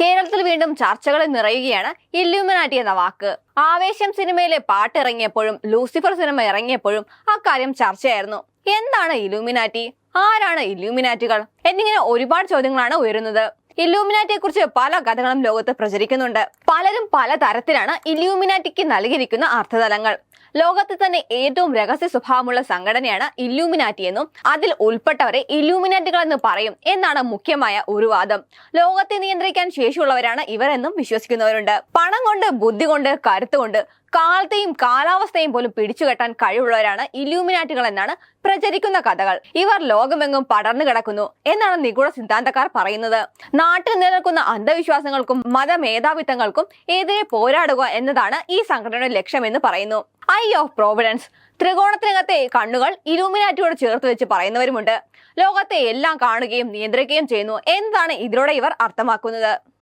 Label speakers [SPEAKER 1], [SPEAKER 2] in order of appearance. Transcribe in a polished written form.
[SPEAKER 1] കേരളത്തിൽ വീണ്ടും ചർച്ചകളിൽ നിറയുകയാണ് ഇല്യൂമിനാറ്റി എന്ന വാക്ക്. ആവേശം സിനിമയിലെ പാട്ട് ഇറങ്ങിയപ്പോഴും ലൂസിഫർ സിനിമ ഇറങ്ങിയപ്പോഴും അക്കാര്യം ചർച്ചയായിരുന്നു. എന്താണ് ഇല്യൂമിനാറ്റി, ആരാണ് ഇല്യൂമിനാറ്റികൾ എന്നിങ്ങനെ ഒരുപാട് ചോദ്യങ്ങളാണ് ഉയരുന്നത്. ഇല്യൂമിനാറ്റിയെ കുറിച്ച് പല കഥകളും ലോകത്ത് പ്രചരിക്കുന്നുണ്ട്. പലരും പല തരത്തിലാണ് ഇല്യൂമിനാറ്റിക്ക് നൽകിയിരിക്കുന്ന അർത്ഥതലങ്ങൾ. ലോകത്തിൽ തന്നെ ഏറ്റവും രഹസ്യ സ്വഭാവമുള്ള സംഘടനയാണ് ഇല്യൂമിനാറ്റി എന്നും അതിൽ ഉൾപ്പെട്ടവരെ ഇല്യൂമിനാറ്റികൾ എന്ന് പറയും എന്നാണ് മുഖ്യമായ ഒരു വാദം. ലോകത്തെ നിയന്ത്രിക്കാൻ ശേഷിയുള്ളവരാണ് ഇവർ എന്നും വിശ്വസിക്കുന്നവരുണ്ട്. പണം കൊണ്ട്, ബുദ്ധി കൊണ്ട്, കരുത്തുകൊണ്ട് കാലത്തെയും കാലാവസ്ഥയും പോലും പിടിച്ചുകെട്ടാൻ കഴിവുള്ളവരാണ് ഇല്യൂമിനാറ്റികൾ എന്നാണ് പ്രചരിക്കുന്ന കഥകൾ. ഇവർ ലോകമെങ്ങും പടർന്നു കിടക്കുന്നു എന്നാണ് നിഗൂഢ സിദ്ധാന്തക്കാർ പറയുന്നത്. നാട്ടിൽ നിലനിൽക്കുന്ന അന്ധവിശ്വാസങ്ങൾക്കും മതമേധാവിത്വങ്ങൾക്കും എതിരെ പോരാടുക എന്നതാണ് ഈ സംഘടനയുടെ ലക്ഷ്യമെന്ന് പറയുന്നു. ഐ ഓഫ് പ്രോവിഡൻസ്, ത്രികോണത്തിനകത്തെ കണ്ണുകൾ ഇലൂമിനാറ്റിയോട് ചേർത്ത് വെച്ച് പറയുന്നവരുമുണ്ട്. ലോകത്തെ എല്ലാം കാണുകയും നിയന്ത്രിക്കുകയും ചെയ്യുന്നു എന്നതാണ് ഇതിലൂടെ ഇവർ അർത്ഥമാക്കുന്നത്.